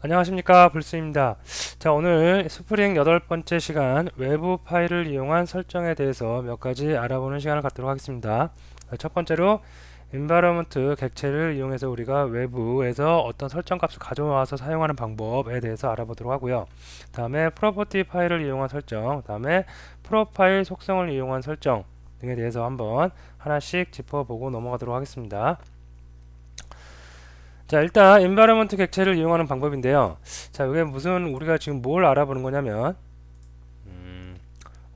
안녕하십니까, 불스입니다. 자, 오늘 스프링 8번째 시간 외부 파일을 이용한 설정에 대해서 몇 가지 알아보는 시간을 갖도록 하겠습니다. 첫 번째로 environment 객체를 이용해서 우리가 외부에서 어떤 설정 값을 가져와서 사용하는 방법에 대해서 알아보도록 하고요. 다음에 property 파일을 이용한 설정, 다음에 프로파일 속성을 이용한 설정 등에 대해서 한번 하나씩 짚어보고 넘어가도록 하겠습니다. 자, 일단 environment 객체를 이용하는 방법인데요. 자, 이게 무슨 우리가 지금 뭘 알아보는 거냐면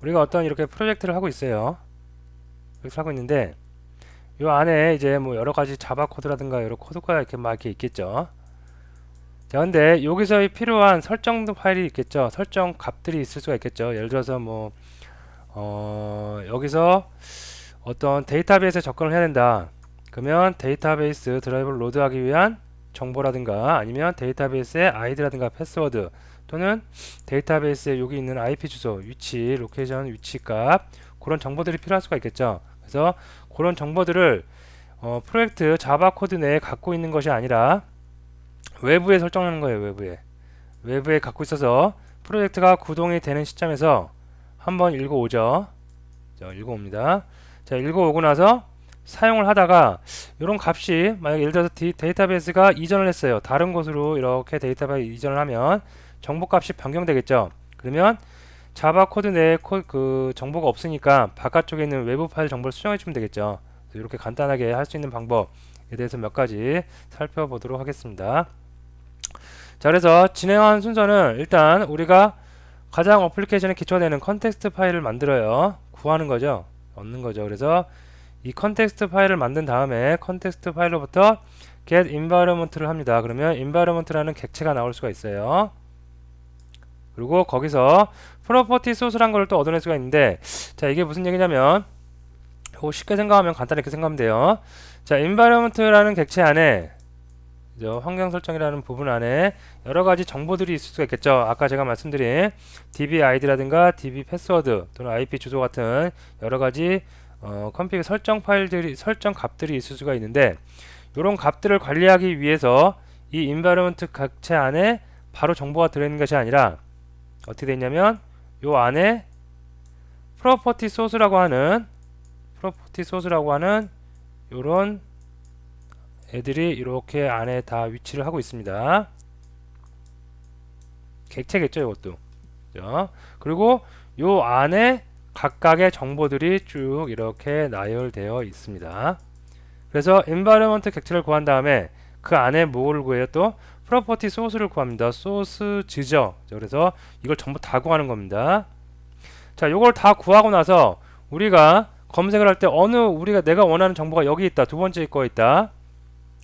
우리가 어떤 이렇게 프로젝트를 하고 있어요. 이렇게 하고 있는데 이 안에 이제 뭐 여러 가지 자바 코드라든가 여러 코드가 이렇게 막 이렇게 있겠죠. 자, 근데 여기서 필요한 설정 파일이 있겠죠. 설정 값들이 있을 수가 있겠죠. 예를 들어서 뭐 여기서 어떤 데이터베이스에 접근을 해야 된다. 그러면 데이터베이스 드라이브를 로드하기 위한 정보라든가 아니면 데이터베이스의 아이디라든가 패스워드 또는 데이터베이스에 여기 있는 IP 주소, 위치, 로케이션, 위치값 그런 정보들이 필요할 수가 있겠죠. 그래서 그런 정보들을 프로젝트 자바 코드 내에 갖고 있는 것이 아니라 외부에 설정하는 거예요. 외부에 갖고 있어서 프로젝트가 구동이 되는 시점에서 한번 읽어오죠. 읽어옵니다. 자, 읽어오고 나서 사용을 하다가 이런 값이 만약 예를 들어서 데이터베이스가 이전을 했어요. 다른 곳으로 이렇게 데이터베이스 이전을 하면 정보 값이 변경되겠죠. 그러면 자바 코드 내에 그 정보가 없으니까 바깥쪽에 있는 외부 파일 정보를 수정해 주면 되겠죠. 이렇게 간단하게 할 수 있는 방법에 대해서 몇 가지 살펴보도록 하겠습니다. 자, 그래서 진행하는 순서는 일단 우리가 가장 어플리케이션에 기초되는 컨텍스트 파일을 만들어요. 구하는 거죠. 얻는 거죠. 그래서 이 컨텍스트 파일을 만든 다음에 컨텍스트 파일로부터 get environment를 합니다. 그러면 environment라는 객체가 나올 수가 있어요. 그리고 거기서 property source란 걸 또 얻어낼 수가 있는데, 자, 이게 무슨 얘기냐면 쉽게 생각하면 간단히 이렇게 생각하면 돼요. 자, environment라는 객체 안에 환경 설정이라는 부분 안에 여러 가지 정보들이 있을 수가 있겠죠. 아까 제가 말씀드린 db id라든가 db 패스워드 또는 ip 주소 같은 여러 가지 컴퓨터 설정 파일들이 설정 값들이 있을 수가 있는데 이런 값들을 관리하기 위해서 이 environment 객체 안에 바로 정보가 들어있는 것이 아니라 어떻게 되어 있냐면 요 안에 property source라고 하는 요런 애들이 이렇게 안에 다 위치를 하고 있습니다. 객체겠죠, 이것도. 그죠? 그리고 요 안에 각각의 정보들이 쭉 이렇게 나열되어 있습니다. 그래서 environment 객체를 구한 다음에 그 안에 뭐를 구해요? 또 property source를 구합니다. source죠. 그래서 이걸 전부 다 구하는 겁니다. 자, 요걸 다 구하고 나서 우리가 검색을 할 때 내가 원하는 정보가 여기 있다. 두 번째 거 있다.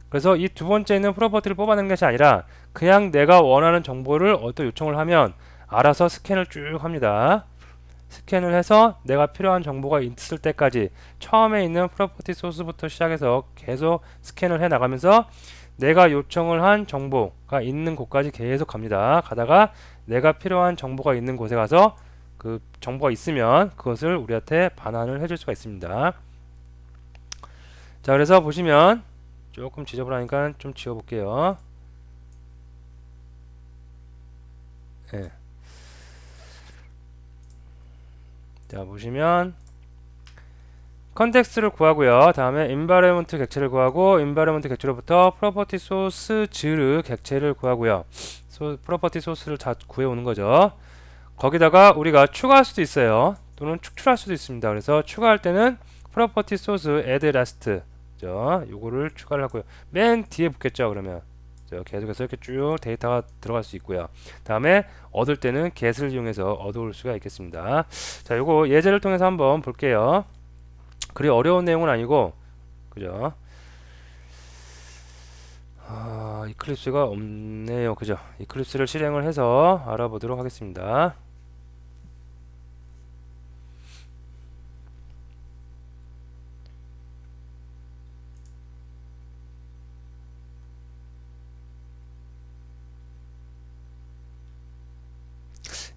그래서 이 두 번째 있는 프로퍼티를 뽑아내는 것이 아니라 그냥 내가 원하는 정보를 어떤 요청을 하면 알아서 스캔을 쭉 합니다. 스캔을 해서 내가 필요한 정보가 있을 때까지 처음에 있는 프로퍼티 소스부터 시작해서 계속 스캔을 해 나가면서 내가 요청을 한 정보가 있는 곳까지 계속 갑니다. 가다가 내가 필요한 정보가 있는 곳에 가서 그 정보가 있으면 그것을 우리한테 반환을 해줄 수가 있습니다. 자, 그래서 보시면 조금 지저분하니까 좀 지워볼게요. 예. 자, 보시면 컨텍스트를 구하고요. 다음에 environment 객체를 구하고 environment 객체로부터 property source 객체를 구하고요. property source를 다 구해오는 거죠. 거기다가 우리가 추가할 수도 있어요. 또는 축출할 수도 있습니다. 그래서 추가할 때는 property source add last 요거를 추가를 하고요. 맨 뒤에 붙겠죠. 그러면 계속해서 이렇게 쭉 데이터가 들어갈 수 있고요. 다음에 얻을 때는 get을 이용해서 얻을 수가 있겠습니다. 자, 요거 예제를 통해서 한번 볼게요. 그리 어려운 내용은 아니고, 그죠? 이클립스가 없네요. 그죠? 이클립스를 실행을 해서 알아보도록 하겠습니다.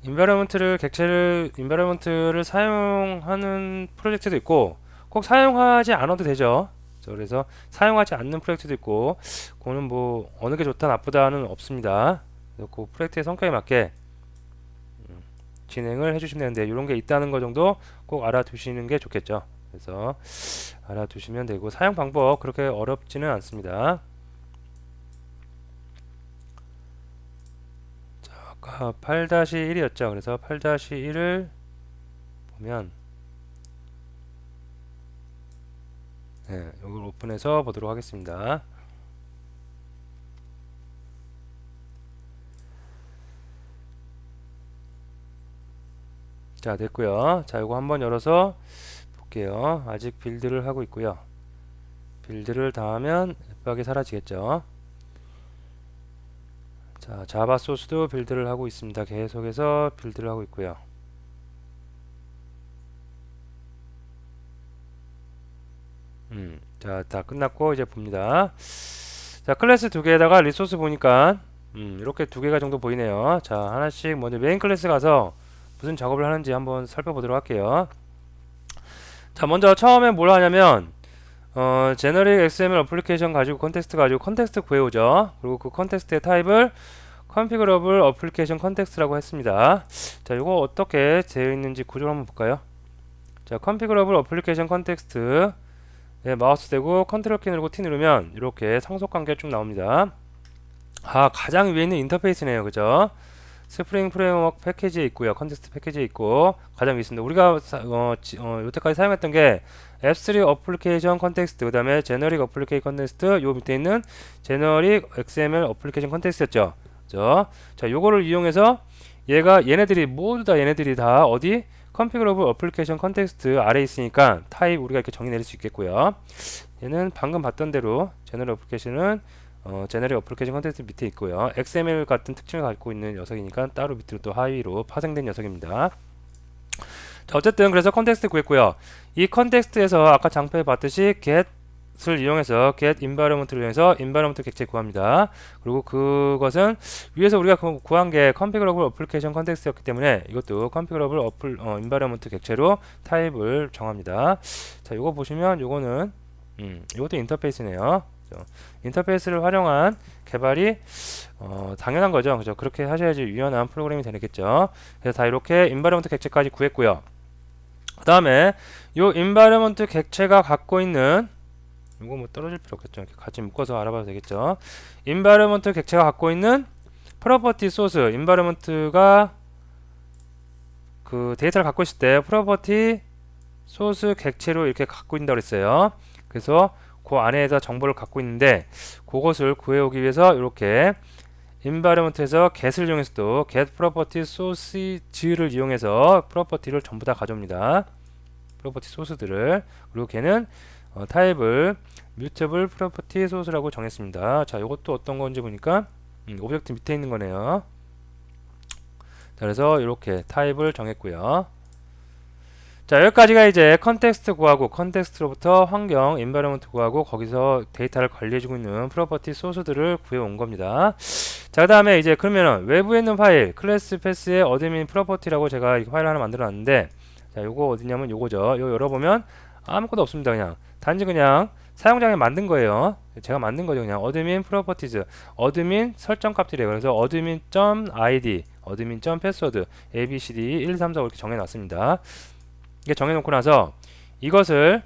environment를 사용하는 프로젝트도 있고 꼭 사용하지 않아도 되죠. 그래서 사용하지 않는 프로젝트도 있고 그거는 뭐 어느 게 좋다 나쁘다는 없습니다. 그 프로젝트의 성격에 맞게 진행을 해주시면 되는데 이런 게 있다는 거 정도 꼭 알아두시는 게 좋겠죠. 그래서 알아두시면 되고 사용 방법 그렇게 어렵지는 않습니다. 자, 아까 8-1이었죠. 그래서 8-1을 보면 네, 이걸 오픈해서 보도록 하겠습니다. 자, 됐고요. 자, 이거 한번 열어서 볼게요. 아직 빌드를 하고 있고요. 빌드를 다 하면 앱박이 사라지겠죠. 자, 자바 소스도 빌드를 하고 있습니다. 계속해서 빌드를 하고 있고요. 자, 다 끝났고 이제 봅니다. 자, 클래스 두 개에다가 리소스 보니까 이렇게 두 개가 정도 보이네요. 자, 하나씩 먼저 메인 클래스 가서 무슨 작업을 하는지 한번 살펴보도록 할게요. 자, 먼저 처음에 뭘 하냐면 제너릭 XML 어플리케이션 가지고 컨텍스트 가지고 컨텍스트 구해오죠. 그리고 그 컨텍스트의 타입을 configurable application context라고 했습니다. 자, 이거 어떻게 되어 있는지 구조를 한번 볼까요? 자, configurable application context 네, 마우스 대고 컨트롤 키 누르고 T 누르면 이렇게 상속 관계가 쭉 나옵니다. 아, 가장 위에 있는 인터페이스네요. 그죠? 스프링 프레임워크 패키지에 있고요. 컨텍스트 패키지에 있고 가장 위에 있습니다. 우리가 여태까지 사용했던 게 F3 어플리케이션 컨텍스트, 그 다음에 제너릭 어플리케이션 컨텍스트, 요 밑에 있는 제너릭 XML 어플리케이션 컨텍스트였죠. 그죠? 자, 요거를 이용해서 얘네들이 모두 다 얘네들이 다 어디? configurable application context 아래에 있으니까 타입 우리가 이렇게 정의 내릴 수 있겠고요. 얘는 방금 봤던 대로 제너럴 어플리케이션은 제너럴 어플리케이션 컨텍스트 밑에 있고요. XML 같은 특징을 갖고 있는 녀석이니까 따로 밑으로 또 하위로 파생된 녀석입니다. 자, 어쨌든 그래서 컨텍스트 구했고요. 이 컨텍스트에서 아까 장표에 봤듯이 get을 이용해서 get environment를 이용해서 environment 객체 구합니다. 그리고 그것은 위에서 우리가 구한 게 configurable application context였기 때문에 이것도 configurable environment 객체로 타입을 정합니다. 자, 이거 보시면 요거는 이것도 인터페이스네요. 인터페이스를 활용한 개발이 당연한 거죠. 그죠? 그렇게 하셔야지 유연한 프로그램이 되겠죠. 그래서 다 이렇게 environment 객체까지 구했고요. 그 다음에 요 environment 객체가 갖고 있는 이거 뭐 떨어질 필요 없겠죠. 이렇게 같이 묶어서 알아봐도 되겠죠. environment 객체가 갖고 있는 property source, environment가 그 데이터를 갖고 있을 때 property source 객체로 이렇게 갖고 있다고 그랬어요. 그래서 그 안에서 정보를 갖고 있는데 그것을 구해오기 위해서 이렇게 environment에서 get을 이용해서도 get property source를 이용해서 프로퍼티를 전부 다 가져옵니다. 프로퍼티 소스들을. 그리고 걔는 타입을 mutable property source라고 정했습니다. 자, 이것도 어떤 건지 보니까 오브젝트 밑에 있는 거네요. 자, 그래서 이렇게 타입을 정했고요. 자, 여기까지가 이제 컨텍스트 구하고 컨텍스트로부터 환경 environment 구하고 거기서 데이터를 관리해주고 있는 프로퍼티 소스들을 구해온 겁니다. 자, 그 다음에 이제 그러면은 외부에 있는 파일 클래스 패스의 어드민 프로퍼티라고 제가 이 파일 하나 만들어 놨는데, 자, 요거 어디냐면 요거죠. 요 열어보면 아무것도 없습니다. 그냥 단지 그냥 사용자가 만든 거예요. 제가 만든 거죠. 그냥 어드민 프로퍼티즈 어드민 설정 값들이에요. 그래서 어드민.id 어드민.패스워드 abcd 1, 3, 4 이렇게 정해놨습니다. 이게 정해놓고 나서 이것을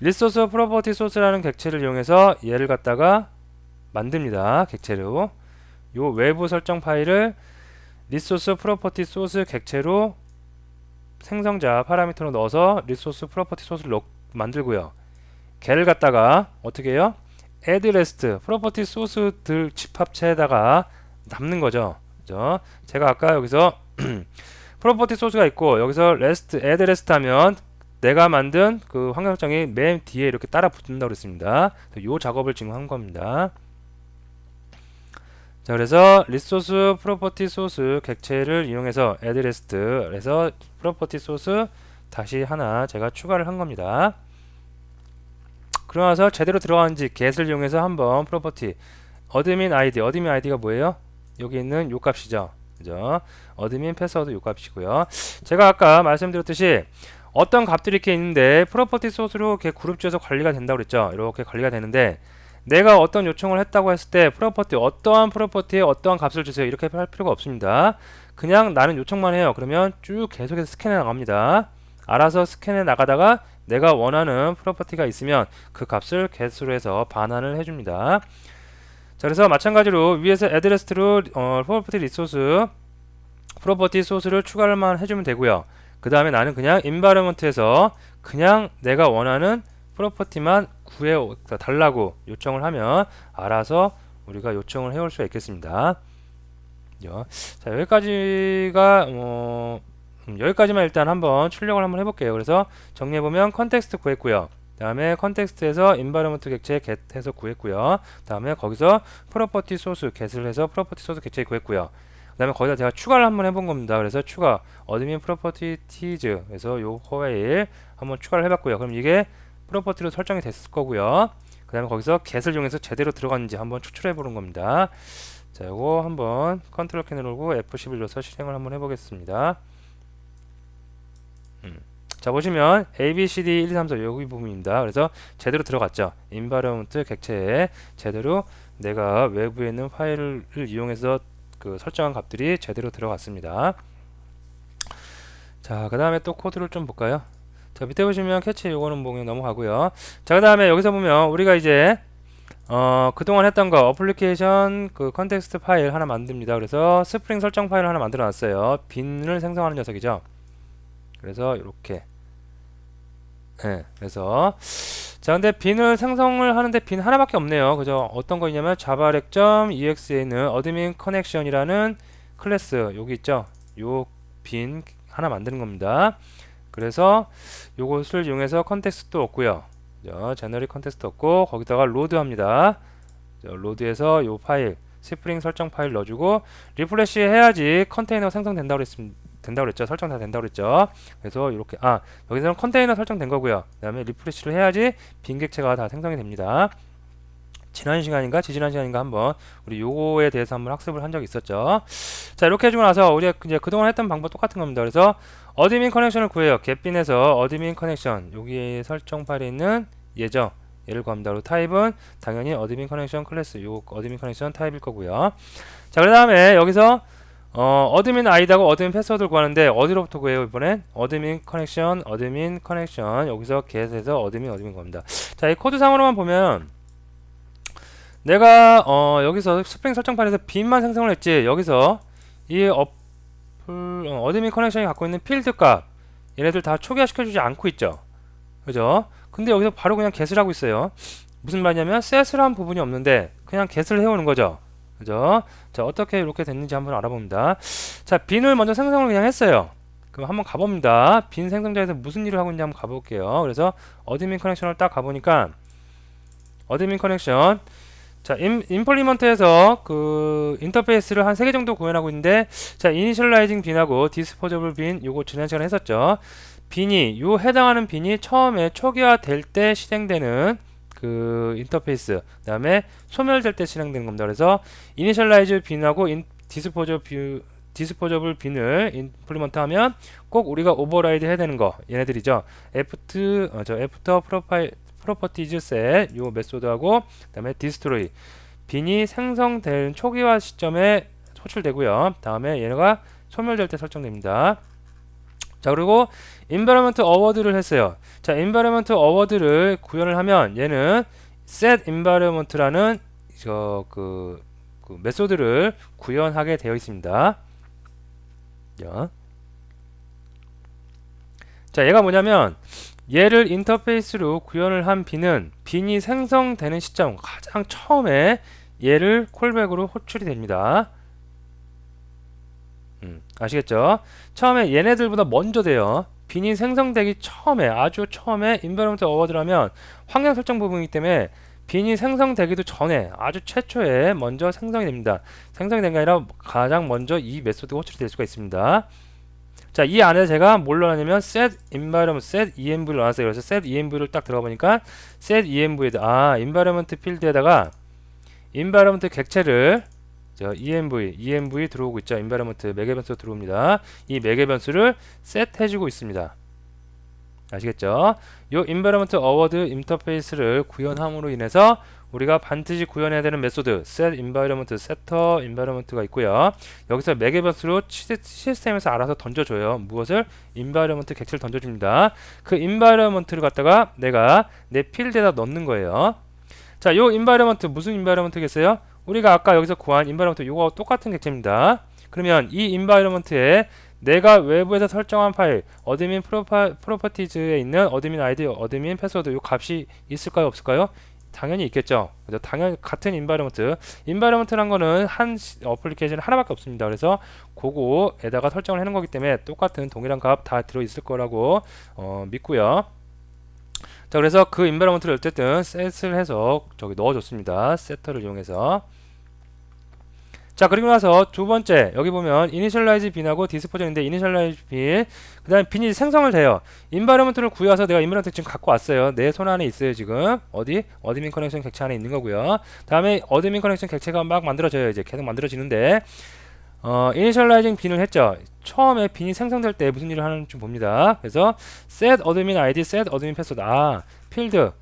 리소스 프로퍼티 소스라는 객체를 이용해서 얘를 갖다가 만듭니다. 객체로 요 외부 설정 파일을 리소스 프로퍼티 소스 객체로 생성자 파라미터로 넣어서 리소스 프로퍼티 소스를 만들고요. 걔를 갖다가 어떻게 해요? add rest 프로퍼티 소스들 집합체에다가 담는 거죠. 그죠? 제가 아까 여기서 프로퍼티 소스가 있고 여기서 add rest 하면 내가 만든 그 환경 설정이 맨 뒤에 이렇게 따라 붙는다고 그랬습니다. 이 작업을 지금 한 겁니다. 자, 그래서 리소스 프로퍼티 소스 객체를 이용해서 add rest에서 프로퍼티 소스 다시 하나 제가 추가를 한 겁니다. 그러고 나서 제대로 들어간지 get을 이용해서 한번 프로퍼티 어드민 id가 뭐예요? 여기 있는 요 값이죠. 그죠? 어드민 패스워드 요 값이고요. 제가 아까 말씀드렸듯이 어떤 값들이 이렇게 있는데 프로퍼티 소스로 이렇게 그룹 지어서 관리가 된다고 그랬죠. 이렇게 관리가 되는데 내가 어떤 요청을 했다고 했을 때 프로퍼티 어떠한 프로퍼티에 어떠한 값을 주세요 이렇게 할 필요가 없습니다. 그냥 나는 요청만 해요. 그러면 쭉 계속해서 스캔해 나갑니다. 알아서 스캔해 나가다가 내가 원하는 프로퍼티가 있으면 그 값을 개수로 해서 반환을 해줍니다. 자, 그래서 마찬가지로 위에서 address로 프로퍼티 리소스 프로퍼티 소스를 추가만 해주면 되고요. 그 다음에 나는 그냥 environment에서 그냥 내가 원하는 프로퍼티만 구해 달라고 요청을 하면 알아서 우리가 요청을 해올 수가 있겠습니다. 자, 여기까지가 여기까지만 일단 한번 출력을 한번 해볼게요. 그래서 정리해보면 컨텍스트 구했고요. 다음에 컨텍스트에서 environment 객체 get해서 구했고요. 다음에 거기서 프로퍼티 소스 get을 해서 프로퍼티 소스 객체 구했고요. 그 다음에 거기다 제가 추가를 한번 해본 겁니다. 그래서 추가 admin properties 그래서 요 코웨일 한번 추가를 해봤고요. 그럼 이게 프로퍼티로 설정이 됐을 거고요. 그 다음에 거기서 get을 이용해서 제대로 들어갔는지 한번 추출해 보는 겁니다. 자, 요거 한번 컨트롤 키 누르고 F11 눌러서 실행을 한번 해보겠습니다. 자, 보시면 A, B, C, D 1, 2, 3, 4 여기 부분입니다. 그래서 제대로 들어갔죠. environment 객체에 제대로 내가 외부에 있는 파일을 이용해서 그 설정한 값들이 제대로 들어갔습니다. 자, 그 다음에 또 코드를 좀 볼까요? 자, 밑에 보시면 캐치 요거는 뭐 그냥 넘어가고요. 자, 그 다음에 여기서 보면 우리가 이제 그동안 했던 거 어플리케이션 그 컨텍스트 파일 하나 만듭니다. 그래서 스프링 설정 파일을 하나 만들어 놨어요. 빈을 생성하는 녀석이죠. 그래서 이렇게 그래서 자, 근데 빈을 생성을 하는데 빈 하나밖에 없네요. 그죠? 어떤 거 있냐면 자바렉.ex에 있는 admin connection이라는 클래스 여기 있죠? 요 빈 하나 만드는 겁니다. 그래서 요것을 이용해서 컨텍스트도 얻고요. 제너릭 컨텍스트 얻고 거기다가 로드 합니다. 로드에서 요 파일 스프링 설정 파일 넣어주고 리프레시 해야지 컨테이너 생성된다고 그랬죠. 설정 다 된다고 그랬죠. 그래서 이렇게 여기서는 컨테이너 설정된 거고요. 그 다음에 리프레시를 해야지 빈 객체가 다 생성이 됩니다. 지난 시간인가 지지난 시간인가 한번 우리 요거에 대해서 한번 학습을 한 적이 있었죠. 자, 이렇게 해주고 나서 우리가 이제 그동안 했던 방법 똑같은 겁니다. 그래서 admin 커넥션을 구해요. get빈에서 admin 커넥션 여기에 설정 파일에 있는 얘죠. 얘를 구합니다. 그리고 타입은 당연히 admin 커넥션 클래스 요 admin 커넥션 타입일 거고요. 자, 그 다음에 여기서 admin 아이디하고 admin 패스워드를 구하는데 어디로부터 구해요? 이번엔 admin 커넥션 여기서 get에서 admin 구합니다. 자, 이 코드 상으로만 보면 내가 여기서 스프링 설정 파일에서 빈만 생성을 했지 여기서 이 admin 커넥션이 갖고 있는 필드 값 얘네들 다 초기화 시켜주지 않고 있죠. 그죠? 근데 여기서 바로 그냥 get을 하고 있어요. 무슨 말이냐면 set을 한 부분이 없는데 그냥 get을 해오는 거죠. 그죠? 자, 어떻게 이렇게 됐는지 한번 알아봅니다. 자, 빈을 먼저 생성을 그냥 했어요. 그럼 한번 가봅니다. 빈 생성자에서 무슨 일을 하고 있는지 한번 가볼게요. 그래서 admin 커넥션을 딱 가보니까 admin 커넥션 자, 임플리먼트에서 그 인터페이스를 한 3개 정도 구현하고 있는데 자, 이니셜라이징 빈하고 디스포저블 빈 요거 지난 시간에 했었죠. 빈이 요 해당하는 빈이 처음에 초기화 될 때 실행되는 그 인터페이스 그 다음에 소멸될 때 실행되는 겁니다. 그래서 이니셜라이즈 빈하고 디스포저블 빈을 임플리먼트 하면 꼭 우리가 오버라이드 해야 되는 거 얘네들이죠. 애프터 프로퍼티즈 set 요 메소드하고 그다음에 디스트로이 빈이 생성된 초기화 시점에 호출되고요. 다음에 얘가 소멸될 때 설정됩니다. 자, 그리고 environment award를 했어요. 자, environment award를 구현을 하면 얘는 set environment라는 그 메소드를 구현하게 되어 있습니다. 자, 얘가 뭐냐면 얘를 인터페이스로 구현을 한 빈은 빈이 생성되는 시점 가장 처음에 얘를 콜백으로 호출이 됩니다. 아시겠죠? 처음에 얘네들보다 먼저 돼요. 빈이 생성되기 처음에 아주 처음에 environment award라면 환경 설정 부분이기 때문에 빈이 생성되기도 전에 아주 최초에 먼저 생성이 됩니다. 생성이 된 게 아니라 가장 먼저 이 메소드가 호출이 될 수가 있습니다. 자, 이 안에 제가 뭘 넣었냐면 set environment, set env를 넣었어요. 그래서 set env를 딱 들어가 보니까 set env에다 environment 필드에다가 environment 객체를 env 들어오고 있죠. environment 매개 변수 들어옵니다. 이 매개 변수를 set 해주고 있습니다. 아시겠죠? 요 environment award 인터페이스를 구현함으로 인해서 우리가 반드시 구현해야 되는 메소드 set environment, setter environment가 있고요. 여기서 맥에버스로 시스템에서 알아서 던져줘요. 무엇을? environment 객체를 던져줍니다. 그 environment를 갖다가 내가 내 필드에다 넣는 거예요. 자, 요 environment 무슨 environment겠어요? 우리가 아까 여기서 구한 environment 요거하고 똑같은 객체입니다. 그러면 이 environment에 내가 외부에서 설정한 파일 어드민 프로퍼티즈에 있는 어드민 아이디, 어드민 패스워드 요 값이 있을까요? 없을까요? 당연히 있겠죠. 그래서 당연히 같은 인바이러먼트란 거는 한 어플리케이션 하나밖에 없습니다. 그래서 그거에다가 설정을 해놓은 거기 때문에 똑같은 동일한 값 다 들어있을 거라고 믿고요. 자, 그래서 그 인바이러먼트를 어쨌든 셋을 해서 저기 넣어줬습니다. 세터를 이용해서. 자, 그리고 나서 두 번째 여기 보면 initialize bin하고 dispose인데 initialize bin 그 다음에 bin이 생성을 돼요. 인바이러먼트를 구해와서 내가 인바이러먼트 지금 갖고 왔어요. 내 손 안에 있어요. 지금 어디? 어드민 커넥션 객체 안에 있는 거고요. 다음에 어드민 커넥션 객체가 막 만들어져요. 이제 계속 만들어지는데 initializing bin을 했죠. 처음에 bin이 생성될 때 무슨 일을 하는지 좀 봅니다. 그래서 set admin id, set admin password. 필드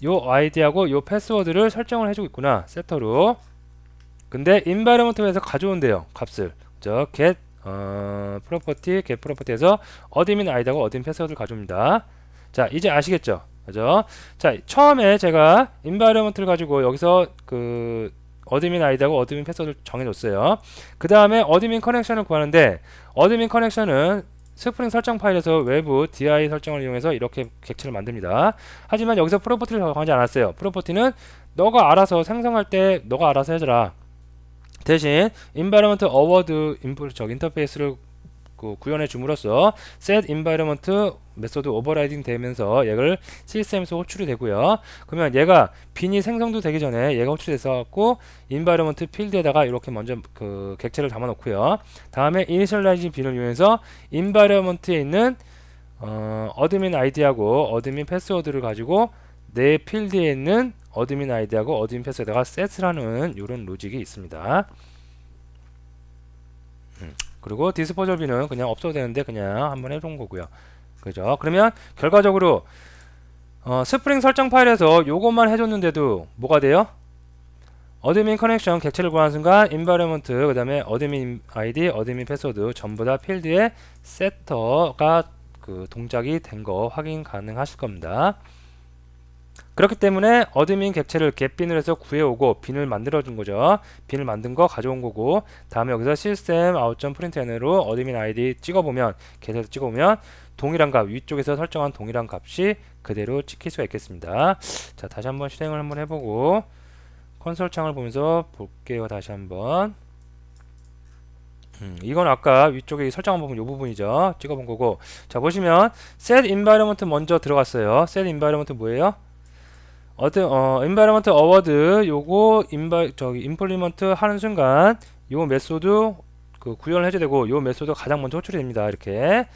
요 아이디하고 요 패스워드를 설정을 해주고 있구나. 세터로. 근데 environment에서 가져온대요. 값을. get property에서 어드민 아이디하고 어드민 패스워드를 가져옵니다. 자, 이제 아시겠죠? 그죠? 자, 처음에 제가 environment를 가지고 여기서 그 어드민 아이디하고 어드민 패스워드를 정해줬어요. 그 다음에 어드민 커넥션을 구하는데 어드민 커넥션은 스프링 설정 파일에서 외부 di 설정을 이용해서 이렇게 객체를 만듭니다. 하지만 여기서 프로퍼티를 적용하지 않았어요. 프로퍼티는 너가 알아서 생성할 때 너가 알아서 해줘라. 대신 environment award 인터페이스를 구현해 줌으로써 set environment 메소드 오버라이딩 되면서 얘를 시스템에서 호출이 되고요. 그러면 얘가 bin이 생성도 되기 전에 얘가 호출이 돼서 갖고 environment 필드에다가 이렇게 먼저 그 객체를 담아 놓고요. 다음에 initialize bin을 이용해서 environment에 있는 어드민 아이디하고 어드민 패스워드를 가지고 내 필드에 있는 어드민 아이디하고 어드민 패스에다가 셋을 하는 이런 로직이 있습니다. 그리고 디스포저 비는 그냥 없어도 되는데 그냥 한번 해본 거고요. 그죠? 그러면 결과적으로 스프링 설정 파일에서 요것만 해줬는데도 뭐가 돼요? 어드민 커넥션 객체를 구하는 순간 environment 그 다음에 어드민 아이디, 어드민 패스워드 전부 다 필드에 세터가 그 동작이 된 거 확인 가능하실 겁니다. 그렇기 때문에 어드민 객체를 get빈을 해서 구해오고 빈을 만들어준 거죠. 빈을 만든 거 가져온 거고 다음에 여기서 system out.println으로 어드민 id 찍어보면 get에서 찍어보면 동일한 값 위쪽에서 설정한 동일한 값이 그대로 찍힐 수가 있겠습니다. 자, 다시 한번 실행을 한번 해보고 콘솔 창을 보면서 볼게요. 다시 한번 이건 아까 위쪽에 설정한 부분 이 부분이죠. 찍어본 거고 자, 보시면 set environment 먼저 들어갔어요. set environment 뭐예요? environment award 요거 implement 하는 순간 요 메소드 그 구현을 해줘야 되고 요 메소드 가장 먼저 호출이 됩니다. 이렇게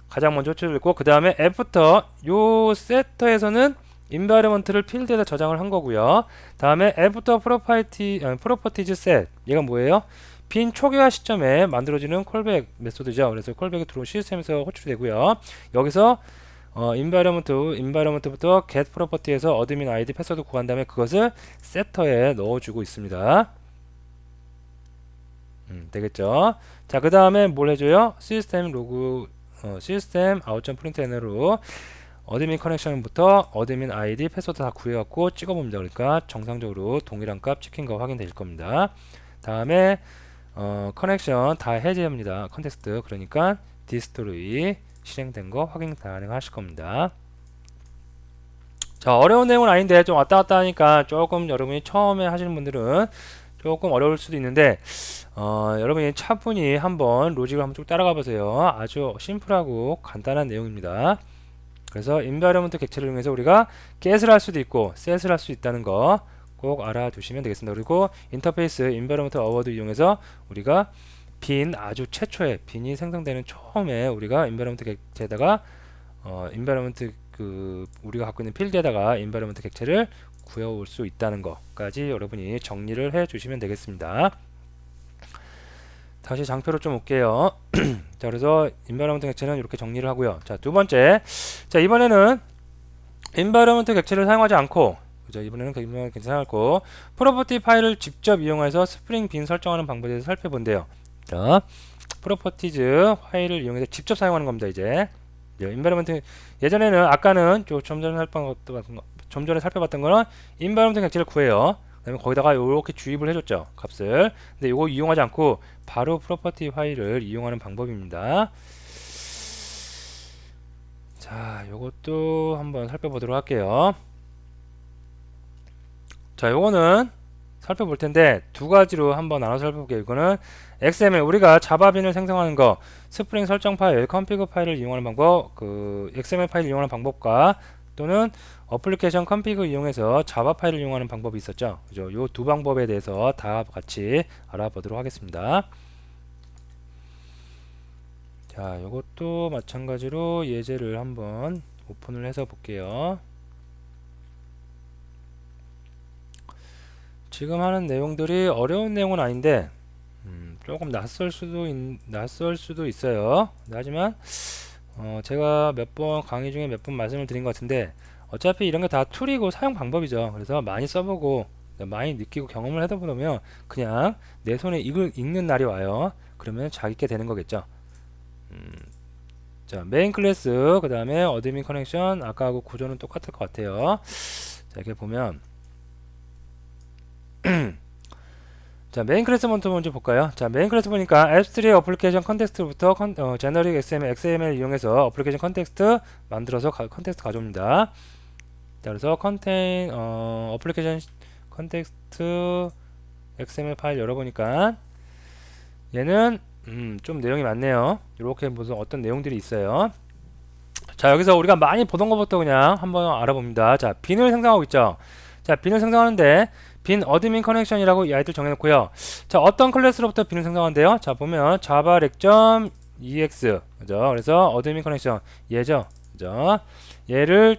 가장 먼저 호출됐고 그 다음에 after 요 세터에서는 environment를 필드에다 저장을 한 거고요. 다음에 after properties set 얘가 뭐예요? 빈 초기화 시점에 만들어지는 콜백 메소드죠. 그래서 콜백이 들어온 시스템에서 호출이 되고요. 여기서 environment부터 get property에서 어드민 아이디 패스워드 구한 다음에 그것을 세터에 넣어주고 있습니다. 되겠죠? 자, 그 다음에 뭘 해줘요? 시스템 로그 시스템 out.println으로 어드민 커넥션부터 어드민 아이디 패스워드 다 구해갖고 찍어봅니다. 그러니까 정상적으로 동일한 값 찍힌 거 확인되실 겁니다. 다음에 커넥션 다 해제합니다. 컨텍스트 그러니까 디스토리 실행된 거 확인 가능하실 겁니다. 자, 어려운 내용은 아닌데 좀 왔다 갔다 하니까 조금 여러분이 처음에 하시는 분들은 조금 어려울 수도 있는데 여러분이 차분히 한번 로직을 한번 쭉 따라가 보세요. 아주 심플하고 간단한 내용입니다. 그래서 environment 객체를 이용해서 우리가 get을 할 수도 있고 set을 할 수 있다는 거 꼭 알아두시면 되겠습니다. 그리고 인터페이스 environment award 이용해서 우리가 빈 아주 최초에 빈이 생성되는 처음에 우리가 environment 객체에다가 environment 우리가 갖고 있는 필드에다가 environment 객체를 구해올 수 있다는 것까지 여러분이 정리를 해 주시면 되겠습니다. 다시 장표로 좀 올게요. 자, 그래서 environment 객체는 이렇게 정리를 하고요. 자, 두 번째. 자, 이번에는 environment 객체를 사용하지 않고 그죠? 이번에는 괜찮았고, 프로퍼티 파일을 직접 이용해서 스프링 빈 설정하는 방법에 대해서 살펴본대요. 자, 프로퍼티즈 파일을 이용해서 직접 사용하는 겁니다. 이제 인바이러먼트, 예전에는 아까는 좀 전에 살펴봤던 거는 인바이러먼트 객체를 구해요. 그다음에 거기다가 이렇게 주입을 해줬죠, 값을. 근데 이거 이용하지 않고 바로 프로퍼티 파일을 이용하는 방법입니다. 자, 요것도 한번 살펴보도록 할게요. 자, 요거는 살펴볼 텐데 두 가지로 한번 나눠서 살펴볼게요. 이거는 XML, 우리가 자바빈을 생성하는 거, 스프링 설정 파일, 컨피그 파일을 이용하는 방법, 그 XML 파일을 이용하는 방법과 또는 어플리케이션 컨피그 이용해서 자바 파일을 이용하는 방법이 있었죠. 그죠? 요 두 방법에 대해서 다 같이 알아보도록 하겠습니다. 자, 요것도 마찬가지로 예제를 한번 오픈을 해서 볼게요. 지금 하는 내용들이 어려운 내용은 아닌데 조금 낯설 수도 있어요. 하지만 제가 몇 번 강의 중에 몇 번 말씀을 드린 것 같은데 어차피 이런 게 다 툴이고 사용 방법이죠. 그래서 많이 써보고 많이 느끼고 경험을 하다 보면 그냥 내 손에 읽는 날이 와요. 그러면 자기께 되는 거겠죠. 자, 메인 클래스, 그 다음에 어드민 커넥션, 아까하고 구조는 똑같을 것 같아요. 자, 이렇게 보면 자, 메인 클래스 먼저 볼까요? 자, 메인 클래스 보니까 앱3 어플리케이션 컨텍스트부터 제너릭 XML 이용해서 어플리케이션 컨텍스트 만들어서 컨텍스트 가져옵니다. 자, 그래서 어플리케이션 컨텍스트 XML 파일 열어보니까 얘는 좀 내용이 많네요. 이렇게 무슨 어떤 내용들이 있어요. 자, 여기서 우리가 많이 보던 것부터 그냥 한번 알아봅니다. 자, 빈을 생성하고 있죠. 자, 빈을 생성하는데 빈 어드민 커넥션이라고 이 아이들 정해놓고요. 자, 어떤 클래스로부터 빈을 생성한대요? 자, 보면 java rec.ex, 그죠? 그래서 어드민 커넥션 얘죠, 그죠? 얘를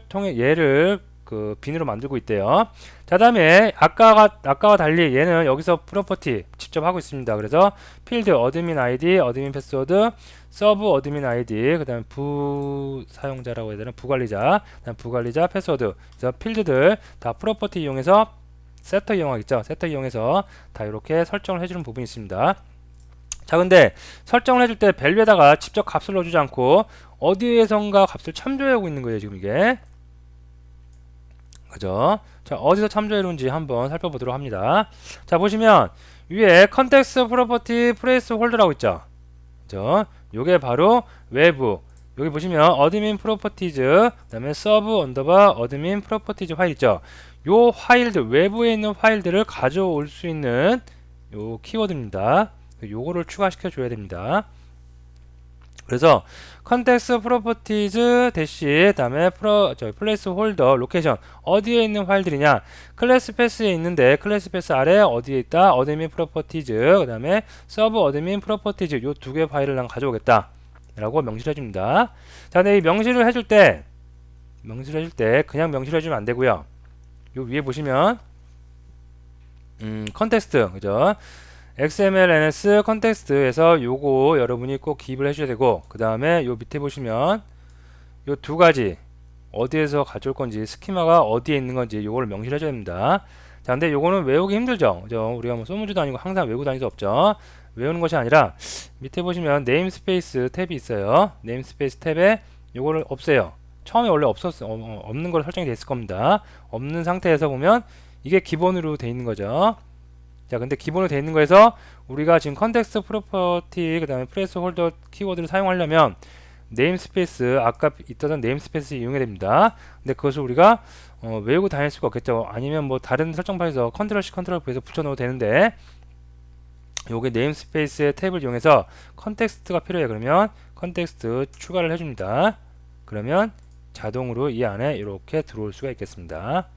그 빈으로 만들고 있대요. 자, 다음에 아까와 달리 얘는 여기서 프로퍼티 직접 하고 있습니다. 그래서 필드 어드민 아이디, 어드민 패스워드, 서브 어드민 아이디, 그다음에 부사용자라고 해야 되나, 부관리자, 그다음 부관리자 패스워드. 그래서 필드들 다 프로퍼티 이용해서 세터 이용하겠죠. 세터 이용해서 다 이렇게 설정을 해주는 부분이 있습니다. 자, 근데 설정을 해줄 때 밸류에다가 직접 값을 넣어주지 않고 어디에선가 값을 참조하고 있는 거예요, 지금 이게. 그죠? 자, 어디서 참조해놓은지 한번 살펴보도록 합니다. 자, 보시면 위에 컨텍스트 프로퍼티 플레이스 홀더라고 있죠. 그죠? 요게 바로 외부. 여기 보시면 어드민 프로퍼티즈, 그 다음에 서브 언더바 어드민 프로퍼티즈 파일 있죠. 요 파일들, 외부에 있는 파일들을 가져올 수 있는 요 키워드입니다. 요거를 추가시켜 줘야 됩니다. 그래서 컨텍스트 프로퍼티즈 대시 다음에 플레이스 홀더 로케이션, 어디에 있는 파일들이냐, 클래스 패스에 있는데 클래스 패스 아래 어디에 있다, 어드민 프로퍼티즈, 그 다음에 서브 어드민 프로퍼티즈, 요 두 개의 파일을 난 가져오겠다 라고 명시를 해줍니다. 자, 근데 이 명시를 해줄 때 그냥 명시를 해주면 안 되고요. 요 위에 보시면 컨텍스트, 그죠? XML NS 컨텍스트에서 요거 여러분이 꼭 기입을 해주셔야 되고, 그 다음에 요 밑에 보시면 요 두 가지 어디에서 가져올 건지, 스키마가 어디에 있는 건지 요거를 명시를 해줘야 됩니다. 자, 근데 요거는 외우기 힘들죠, 그죠? 우리가 뭐 소문지도 아니고 항상 외우고 다닐 수 없죠. 외우는 것이 아니라 밑에 보시면 네임스페이스 탭이 있어요. 네임스페이스 탭에 요거를 없애요. 처음에 원래 없는 걸 설정이 돼 있을 겁니다. 없는 상태에서 보면 이게 기본으로 돼 있는 거죠. 자, 근데 기본으로 되어 있는 거에서 우리가 지금 컨텍스트 프로퍼티, 그 다음에 플레이스 홀더 키워드를 사용하려면 네임스페이스, 아까 있던 네임스페이스 이용해야 됩니다. 근데 그것을 우리가 외우고 다닐 수가 없겠죠. 아니면 뭐 다른 설정 파일에서 컨트롤 C, 컨트롤 V에서 붙여넣어도 되는데, 요게 네임스페이스의 탭을 이용해서 컨텍스트가 필요해요. 그러면 컨텍스트 추가를 해줍니다. 그러면 자동으로 이 안에 이렇게 들어올 수가 있겠습니다.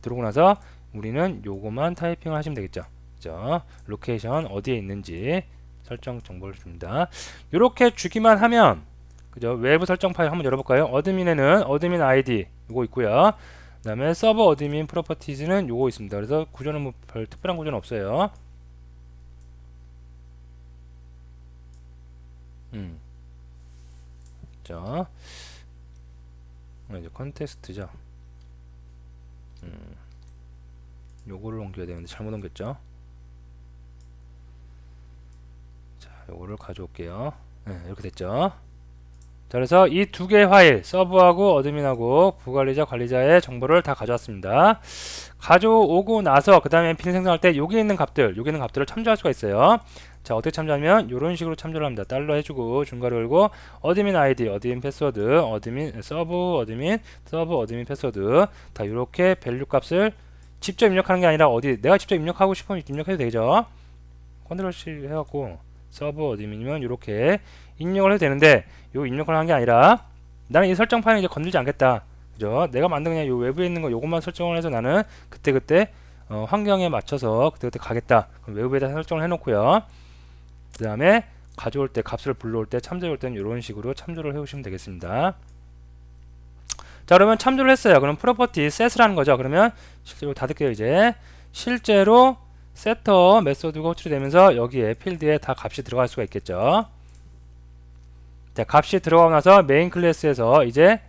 들어오고 나서 우리는 요거만 타이핑을 하시면 되겠죠. 그죠? 로케이션 어디에 있는지 설정 정보를 줍니다. 이렇게 주기만 하면, 그죠? 외부 설정 파일 한번 열어볼까요? 어드민에는 어드민 아이디 요거 있고요. 그 다음에 서버 어드민 프로퍼티즈는 요거 있습니다. 그래서 구조는 뭐 별 특별한 구조는 없어요. 자, 이제 컨텍스트죠. 요거를 옮겨야 되는데 잘못 옮겼죠. 자, 요거를 가져올게요. 네, 이렇게 됐죠. 자, 그래서 이 두 개의 파일, 서브하고 어드민하고 부관리자, 관리자의 정보를 다 가져왔습니다. 가져오고 나서 그 다음에 비닐 생성할 때 여기 있는 값들을 참조할 수가 있어요. 자, 어떻게 참조하면 이런 식으로 참조를 합니다. 달러 해주고 중괄호 열고 어드민 아이디, 어드민 패스워드, 어드민 서브, 어드민 패스워드 다 이렇게 밸류 값을 직접 입력하는 게 아니라 어디 내가 직접 입력하고 싶으면 입력해도 되죠. 컨트롤 C 해갖고 서브 어드민이면 이렇게 입력을 해도 되는데 요 입력을 하는 게 아니라 나는 이 설정 파일은 이제 건들지 않겠다. 그죠? 내가 만든 그냥 요 외부에 있는 거 요것만 설정을 해서 나는 그때그때 환경에 맞춰서 그때그때 가겠다. 그럼 외부에다 설정을 해놓고요. 그 다음에 가져올 때 값을 불러올 때 참조할 때는 이런 식으로 참조를 해오시면 되겠습니다. 자, 그러면 참조를 했어요. 그럼 프로퍼티 셋을 하는 거죠. 그러면 실제로 닫을게요. 이제 실제로 세터 메소드가 호출이 되면서 여기에 필드에 다 값이 들어갈 수가 있겠죠. 자, 값이 들어가고 나서 메인 클래스에서 이제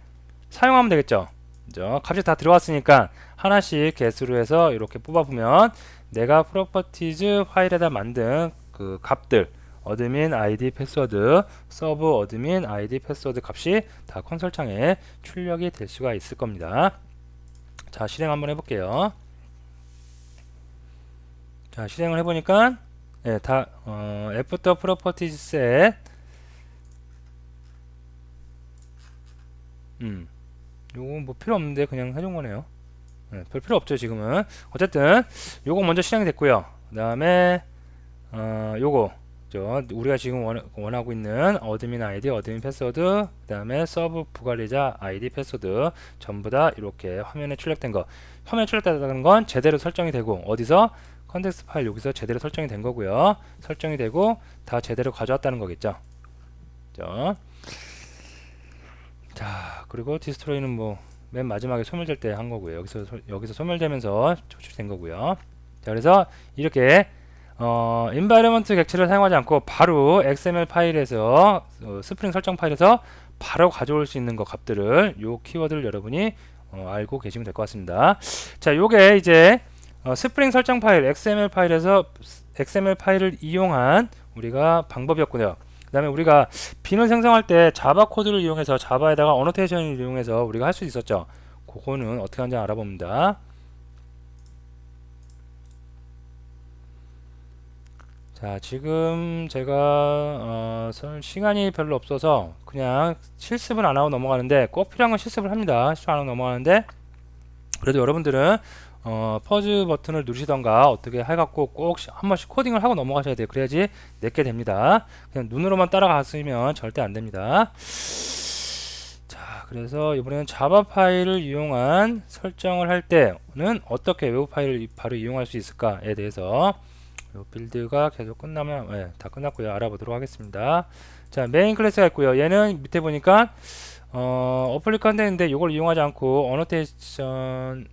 사용하면 되겠죠. 그죠? 값이 다 들어왔으니까 하나씩 개수로 해서 이렇게 뽑아보면 내가 프로퍼티즈 파일에다 만든 그 값들 어드민 아이디 패스워드 서브 어드민 아이디 패스워드 값이 다 콘솔 창에 출력이 될 수가 있을 겁니다. 자, 실행 한번 해볼게요. 자, 실행을 해보니까 예, 다 애프터 프로퍼티즈 셋 요거 뭐 필요 없는데 그냥 해준 거네요. 네, 별 필요 없죠 지금은. 어쨌든 요거 먼저 실행이 됐고요. 그 다음에 요거 우리가 지금 원하고 있는 어드민 아이디, 어드민 패스워드, 그 다음에 서브 부관리자 아이디 패스워드 전부 다 이렇게 화면에 출력된 거. 화면에 출력됐다는 건 제대로 설정이 되고 어디서 컨텍스트 파일 여기서 제대로 설정이 된 거고요. 설정이 되고 다 제대로 가져왔다는 거겠죠. 그죠? 자, 그리고 디스트로이는 뭐 맨 마지막에 소멸될 때 한 거고요. 여기서 소멸되면서 초출된 거고요. 자, 그래서 이렇게 environment 객체를 사용하지 않고 바로 XML 파일에서 스프링 설정 파일에서 바로 가져올 수 있는 거 값들을 요 키워드를 여러분이 알고 계시면 될 것 같습니다. 자, 요게 이제 스프링 설정 파일 XML 파일에서 XML 파일을 이용한 우리가 방법이었고요. 그 다음에 우리가 빈을 생성할 때 자바 코드를 이용해서 자바에다가 어노테이션을 이용해서 우리가 할 수 있었죠. 그거는 어떻게 하는지 알아봅니다. 자, 지금 제가 시간이 별로 없어서 그냥 실습을 안 하고 넘어가는데 꼭 필요한 건 실습을 합니다. 실습 안 하고 넘어가는데 그래도 여러분들은 퍼즈 버튼을 누르시던가 어떻게 해갖고 꼭 한 번씩 코딩을 하고 넘어가셔야 돼요. 그래야지 내게 됩니다. 그냥 눈으로만 따라갔으면 절대 안 됩니다. 자, 그래서 이번에는 자바 파일을 이용한 설정을 할 때는 어떻게 외부 파일을 바로 이용할 수 있을까에 대해서 요 빌드가 계속 끝나면 다 끝났고요. 알아보도록 하겠습니다. 자, 메인 클래스가 있고요. 얘는 밑에 보니까 어플리 컨텐츠인데 이걸 이용하지 않고 어노테이션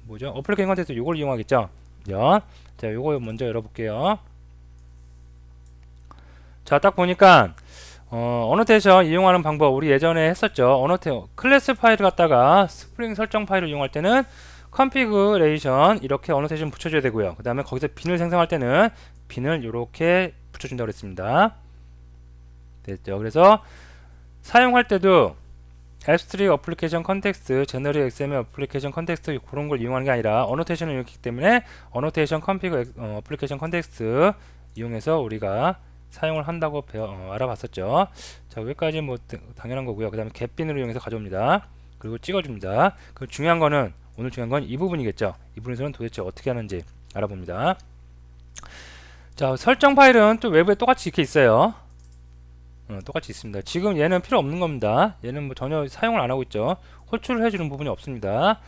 뭐죠? 어플리케이션 컨텐츠 이걸 이용하겠죠. 자, 요거 먼저 열어볼게요. 자, 딱 보니까 어노테이션 이용하는 방법 우리 예전에 했었죠. 클래스 파일을 갖다가 스프링 설정 파일을 이용할 때는 컨피그레이션 이렇게 어노테이션 붙여줘야 되고요. 그 다음에 거기서 빈을 생성할 때는 빈을 이렇게 붙여준다고 그랬습니다. 됐죠. 그래서 사용할 때도 앱스트릭 어플리케이션 컨텍스트, 제너릭 XML 어플리케이션 컨텍스트 그런 걸 이용하는 게 아니라 어노테이션을 이용했기 때문에 어노테이션 컨피그 어플리케이션 컨텍스트 이용해서 우리가 사용을 한다고 알아봤었죠. 자, 여기까지 뭐 당연한 거고요. 그 다음에 겟빈을 이용해서 가져옵니다. 그리고 찍어줍니다. 그 중요한 거는 오늘 중요한 건 이 부분이겠죠. 이 부분에서는 도대체 어떻게 하는지 알아봅니다. 자, 설정 파일은 또 외부에 똑같이 이렇게 있어요. 똑같이 있습니다. 지금 얘는 필요 없는 겁니다. 얘는 뭐 전혀 사용을 안 하고 있죠. 호출을 해주는 부분이 없습니다.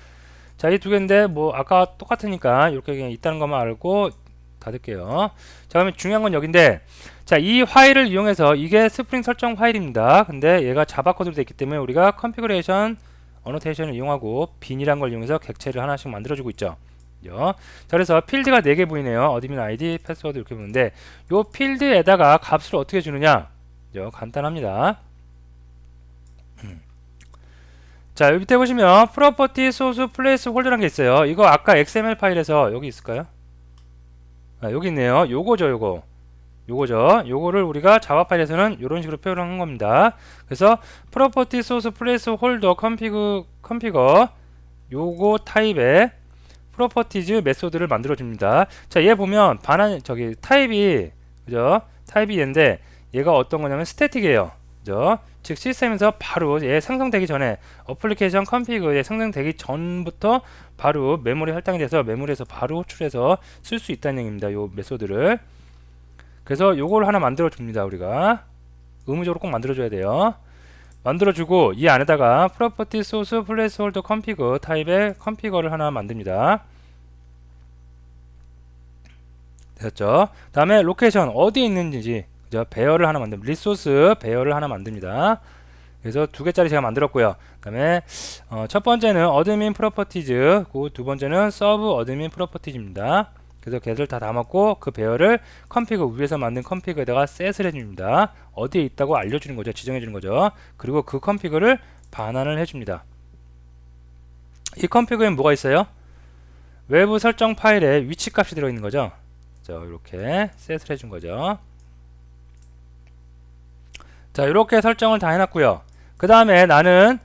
자, 이 두 개인데 뭐 아까 똑같으니까 이렇게 그냥 있다는 것만 알고 닫을게요. 자, 그러면 중요한 건 여기인데, 자, 이 파일을 이용해서 이게 스프링 설정 파일입니다. 근데 얘가 자바 코드로 되어 있기 때문에 우리가 컨피그레이션 어노테이션을 이용하고 빈이란 걸 이용해서 객체를 하나씩 만들어주고 있죠. 자, 그래서 필드가 4개 보이네요. 어드민 아이디, 패스워드 이렇게 보는데 요 필드에다가 값을 어떻게 주느냐? 간단합니다. 자, 여기 밑에 보시면 프로퍼티 소스 플레이스 홀더라는 게 있어요. 이거 아까 XML 파일에서 여기 있을까요? 아, 여기 있네요. 요거죠. 요거를 우리가 자바 파일에서는 이런 식으로 표현한 겁니다. 그래서 프로퍼티 소스 플레이스 홀더 컨피거 요거 타입의 프로퍼티즈 메소드를 만들어 줍니다. 자, 얘 보면 저기 타입이 그죠? 타입이 얘인데 얘가 어떤 거냐면 스태틱이에요. 그죠? 즉 시스템에서 바로 얘 생성되기 전에 어플리케이션 컨피그에 생성되기 전부터 바로 메모리 할당이 돼서 메모리에서 바로 호출해서 쓸 수 있다는 얘기입니다. 요 메소드를. 그래서 요걸 하나 만들어 줍니다. 우리가 의무적으로 꼭 만들어 줘야 돼요. 만들어 주고 이 안에다가 프로퍼티 소스 플레이스홀더 컨피그 타입의 컨피거를 하나 만듭니다. 됐죠? 다음에 로케이션 어디에 있는지 그죠? 배열을 하나 만듭니다. 리소스 배열을 하나 만듭니다. 그래서 두 개짜리 제가 만들었고요. 그다음에 첫 번째는 어드민 프로퍼티즈, 그 두 번째는 서브 어드민 프로퍼티즈입니다. 그래서 걔를 다 담았고 그 배열을 컨피그 위에서 만든 컨피그에다가 셋을 해줍니다. 어디에 있다고 알려주는 거죠. 지정해주는 거죠. 그리고 그 컨피그를 반환을 해줍니다. 이 컨피그에는 뭐가 있어요? 외부 설정 파일에 위치 값이 들어있는 거죠. 이렇게 셋을 해준 거죠. 자, 이렇게 설정을 다 해놨고요. 그 다음에 나는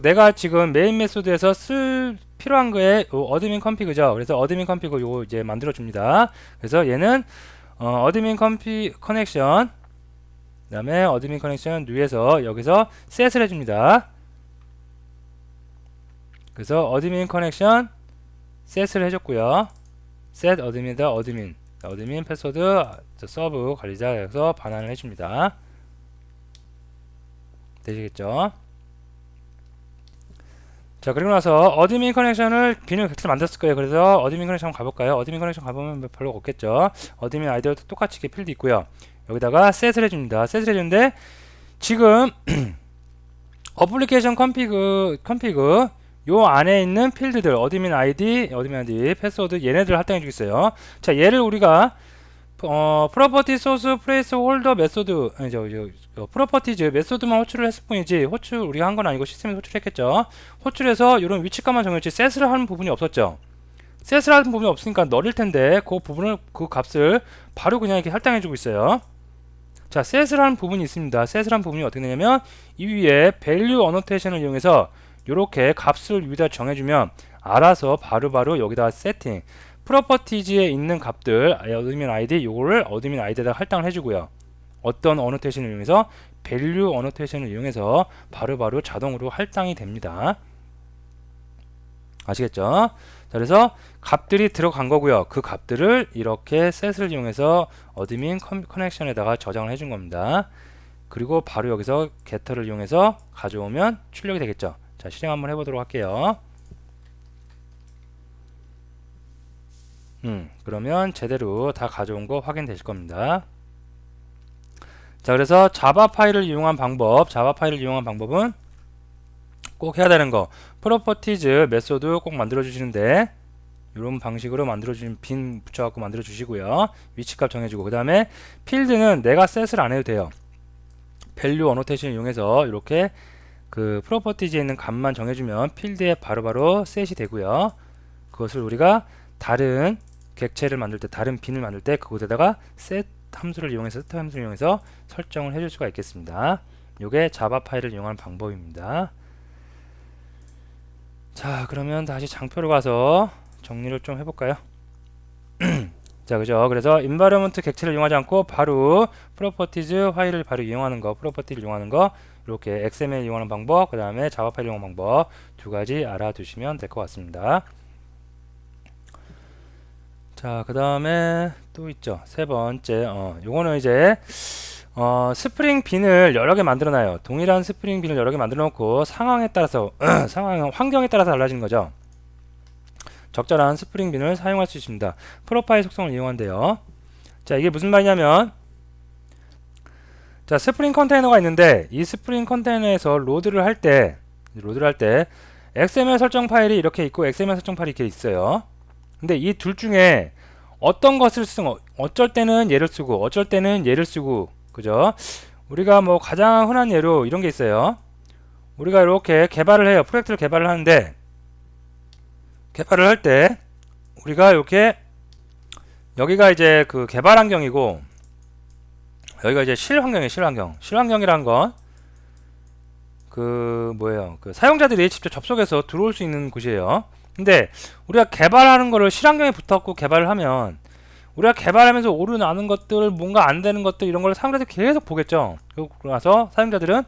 내가 지금 메인 메소드에서 쓸 필요한 거에 어드민 컨피그죠. 그래서 어드민 컨피그 요거 이제 만들어 줍니다. 그래서 얘는 어드민 커넥션 그다음에 어드민 커넥션 뉴에서 여기서 셋을 해줍니다. 그래서 어드민 커넥션 셋을 해줬고요. 셋 어드민이다 어드민 패스워드 서브 관리자에서 반환을 해줍니다. 되시겠죠? 자, 그리고 나서 어드민 커넥션을 빈을 객체를 만들었을 거예요. 그래서 어드민 커넥션 한번 가볼까요? 어드민 커넥션 가보면 별로 없겠죠. 어드민 아이디도 똑같이 이렇게 필드 있고요. 여기다가 셋을 해줍니다. 셋을 해주는데 지금 어플리케이션 컨피그 요 안에 있는 필드들 어드민 아이디, 패스워드 얘네들 할당해 주겠어요. 자, 얘를 우리가 프로퍼티 소스 플레이스 홀더 메소드 프로퍼티즈 메소드만 호출을 했을 뿐이지 호출 우리가 한 건 아니고 시스템에서 호출했겠죠. 호출해서 이런 위치값만 정했지 셋을 하는 부분이 없었죠. 셋을 하는 부분이 없으니까 널일 텐데 그 값을 바로 그냥 이렇게 할당해 주고 있어요. 자, 셋을 하는 부분이 있습니다. 셋을 하는 부분이 어떻게 되냐면 이 위에 value annotation을 이용해서 이렇게 값을 위에다 정해주면 알아서 바로바로 여기다가 세팅 프로퍼티즈에 있는 값들 어드민 아이디 요거를 어드민 아이디에다 할당을 해주고요. 어떤 어노테이션을 이용해서 value 어노테이션을 이용해서 바로바로 자동으로 할당이 됩니다. 아시겠죠? 자, 그래서 값들이 들어간 거고요. 그 값들을 이렇게 셋을 이용해서 어드민 커넥션에다가 저장을 해준 겁니다. 그리고 바로 여기서 getter를 이용해서 가져오면 출력이 되겠죠. 자, 실행 한번 해보도록 할게요. 그러면 제대로 다 가져온 거 확인되실 겁니다. 자, 그래서 자바 파일을 이용한 방법은 꼭 해야 되는 거 프로퍼티즈 메소드 꼭 만들어 주시는데 이런 방식으로 만들어 주신 빈 붙여갖고 만들어 주시고요. 위치값 정해주고 그 다음에 필드는 내가 셋을 안 해도 돼요. value annotation 이용해서 이렇게 그 프로퍼티즈에 있는 값만 정해주면 필드에 바로바로 셋이 되고요. 그것을 우리가 다른 객체를 만들 때, 다른 빈을 만들 때 그곳에다가 set 함수를 이용해서 설정을 해줄 수가 있겠습니다. 이게 자바 파일을 이용하는 방법입니다. 자, 그러면 다시 장표로 가서 정리를 좀 해볼까요? 자, 그죠? 그래서 environment 객체를 이용하지 않고 바로 properties 파일을 바로 이용하는 거, 프로퍼티를 이용하는 거, 이렇게 XML 이용하는 방법, 그 다음에 자바 파일 이용하는 방법 두 가지 알아두시면 될 것 같습니다. 자, 그 다음에 또 있죠. 세 번째, 요거는 이제 스프링 빈을 여러 개 만들어 놔요. 동일한 스프링 빈을 여러 개 만들어 놓고 상황에 따라서 환경에 따라서 달라지는 거죠. 적절한 스프링 빈을 사용할 수 있습니다. 프로파일 속성을 이용한대요. 자, 이게 무슨 말이냐면 자, 스프링 컨테이너가 있는데 이 스프링 컨테이너에서 로드를 할 때 XML 설정 파일이 이렇게 있고 XML 설정 파일이 이렇게 있어요. 근데 이 둘 중에 어떤 것을 어쩔 때는 얘를 쓰고 어쩔 때는 얘를 쓰고 그죠? 우리가 뭐 가장 흔한 예로 이런 게 있어요. 우리가 이렇게 개발을 해요. 프로젝트를 개발을 하는데, 개발을 할 때 우리가 이렇게 여기가 이제 그 개발 환경이고, 여기가 이제 실환경이에요. 실환경. 실환경이란 건 그 뭐예요? 그 사용자들이 직접 접속해서 들어올 수 있는 곳이에요. 근데 우리가 개발하는 거를 실환경에 붙었고 개발을 하면, 우리가 개발하면서 오류나는 것들, 뭔가 안 되는 것들, 이런 걸 사용자들이 계속 보겠죠. 그러고 나서 사용자들은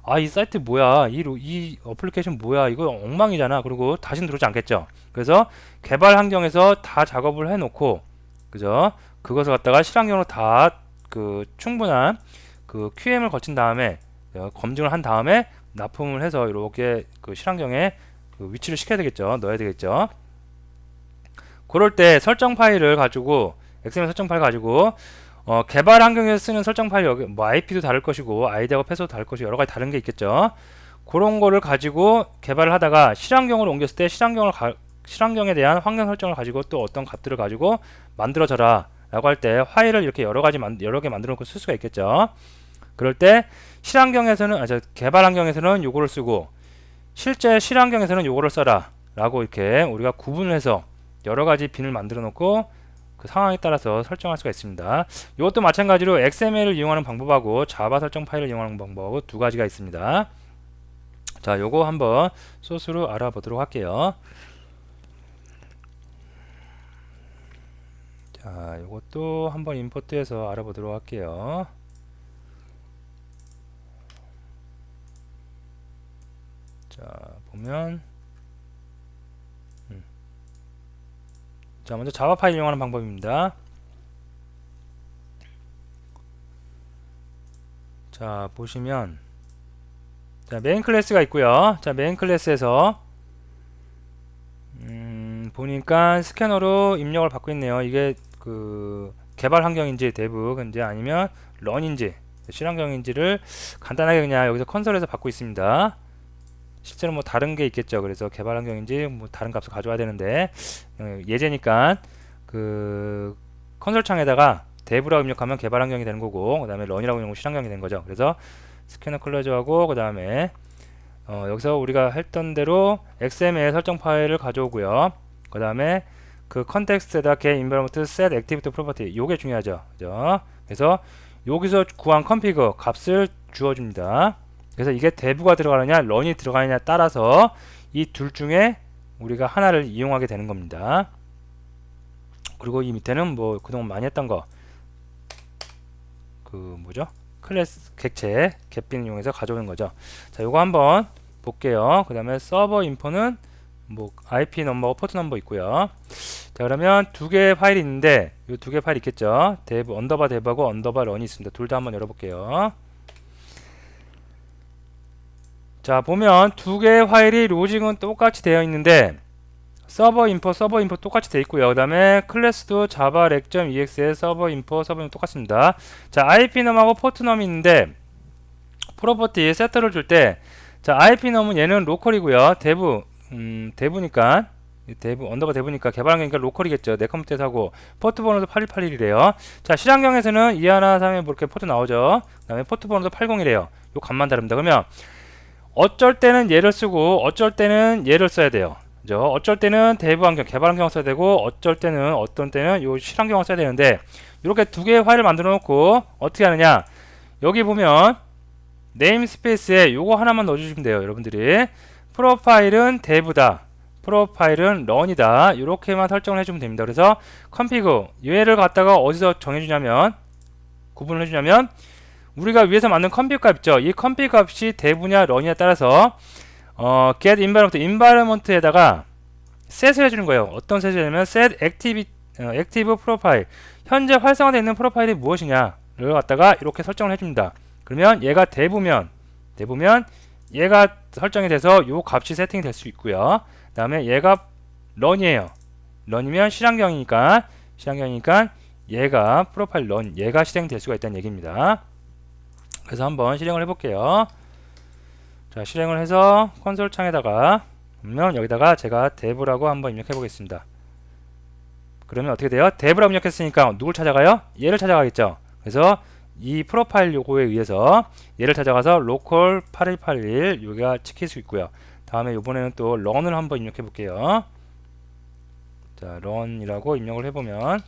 아, 이 사이트 뭐야, 이 어플리케이션 뭐야, 이거 엉망이잖아, 그리고 다시는 들어오지 않겠죠. 그래서 개발 환경에서 다 작업을 해놓고, 그죠? 그것을 갖다가 실환경으로 다 그 충분한 그 QM을 거친 다음에, 검증을 한 다음에 납품을 해서 이렇게 그 실환경에 그 위치를 시켜야 되겠죠. 넣어야 되겠죠. 그럴 때 설정 파일을 가지고, XML 설정 파일 가지고 개발 환경에서 쓰는 설정 파일, 여기 뭐 IP도 다를 것이고 아이디하고 패스워드 다를 것이고 여러 가지 다른 게 있겠죠. 그런 거를 가지고 개발을 하다가 실환경으로 옮겼을 때 실환경에 대한 환경 설정을 가지고 또 어떤 값들을 가지고 만들어져라 라고 할 때 파일을 이렇게 여러 개 만들어 놓고 쓸 수가 있겠죠. 그럴 때 실환경에서는 개발 환경에서는 요거를 쓰고 실제 실환경에서는 요거를 써라 라고 이렇게 우리가 구분을 해서 여러 가지 빈을 만들어 놓고 그 상황에 따라서 설정할 수가 있습니다. 이것도 마찬가지로 XML을 이용하는 방법하고 자바 설정 파일을 이용하는 방법하고 두 가지가 있습니다. 자, 요거 한번 소스로 알아보도록 할게요. 자, 요것도 한번 임포트해서 알아보도록 할게요. 자, 보면 자, 먼저 자바 파일 이용하는 방법입니다. 자, 보시면 자, 메인 클래스가 있고요. 자, 메인 클래스에서 보니까 스캐너로 입력을 받고 있네요. 이게 그 개발 환경인지 데브인지 아니면 런인지 실환경인지를 간단하게 그냥 여기서 컨솔에서 받고 있습니다. 실제로 뭐 다른 게 있겠죠. 그래서 개발 환경인지 뭐 다른 값을 가져와야 되는데 예제니까 그 컨솔 창에다가 데브라고 입력하면 개발 환경이 되는 거고, 그 다음에 런이라고 입력하면 실환경이 되는 거죠. 그래서 스캐너 클로즈하고 그 다음에 여기서 우리가 했던 대로 XML 설정 파일을 가져오고요. 그 다음에 그 컨텍스트에다 get environment set activity property, 요게 중요하죠. 그죠? 그래서 여기서 구한 config 값을 주어줍니다. 그래서 이게 dev가 들어가느냐 런이 들어가느냐에 따라서 이 둘 중에 우리가 하나를 이용하게 되는 겁니다. 그리고 이 밑에는 뭐 그동안 많이 했던 거 그 뭐죠? 클래스 객체 get빈 이용해서 가져오는 거죠. 자, 요거 한번 볼게요. 그 다음에 서버 인포는 뭐 IP 넘버하고 포트 넘버 있고요. 자, 그러면 두 개의 파일이 있는데 요 두 개의 파일 있겠죠. 데브 언더바 데브하고 언더바 런이 있습니다. 둘 다 한번 열어볼게요. 자, 보면 두 개의 파일이 로직은 똑같이 되어 있는데 서버 인포 똑같이 되어 있고요. 그 다음에 클래스도 자바 렉.ex의 서버 인포 똑같습니다. 자, IP 넘하고 포트 넘이 있는데 프로퍼티 세트를 줄 때, 자, IP 넘은 얘는 로컬이고요. 데브니까 데브 언더바 데브니까 개발 환경이니까 로컬이겠죠. 내 컴퓨터에서 하고 포트 번호도 8181이래요. 자, 실환경에서는 이하나3에 뭐 이렇게 포트 나오죠. 그 다음에 포트 번호도 80이래요. 요 값만 다릅니다. 그러면 어쩔 때는 얘를 쓰고 어쩔 때는 얘를 써야 돼요. 그죠? 어쩔 때는 데브 환경, 개발 환경을 써야 되고 어쩔 때는 어떤 때는 요 실환경을 써야 되는데, 이렇게 두 개의 파일을 만들어 놓고 어떻게 하느냐, 여기 보면 네임스페이스에 요거 하나만 넣어주시면 돼요. 여러분들이 프로파일은 데브다, 프로파일은 런이다, 이렇게만 설정을 해주면 됩니다. 그래서 config 얘를 갖다가 어디서 정해주냐면, 구분을 해주냐면 우리가 위에서 만든 config 값 있죠. 이 config 값이 데브냐 런이냐에 따라서 get environment에다가 set을 해주는 거예요. 어떤 set을 해주냐면 set active profile, 현재 활성화되어 있는 프로파일이 무엇이냐를 갖다가 이렇게 설정을 해줍니다. 그러면 얘가 데브면 얘가 설정이 돼서 요 값이 세팅이 될 수 있고요. 그 다음에 얘가 런이에요. 런이면 실환경이니까 얘가 프로파일 런, 얘가 실행될 수가 있다는 얘기입니다. 그래서 한번 실행을 해볼게요. 자, 실행을 해서 콘솔 창에다가 그러면 여기다가 제가 데브라고 한번 입력해 보겠습니다. 그러면 어떻게 돼요? 데브라고 입력했으니까 누굴 찾아가요? 얘를 찾아가겠죠. 그래서 이 프로파일 요거에 의해서 얘를 찾아가서 local 8181 여기가 찍힐 수 있고요. 다음에 요번에는 또 run을 한번 입력해 볼게요. 자, run이라고 입력을 해보면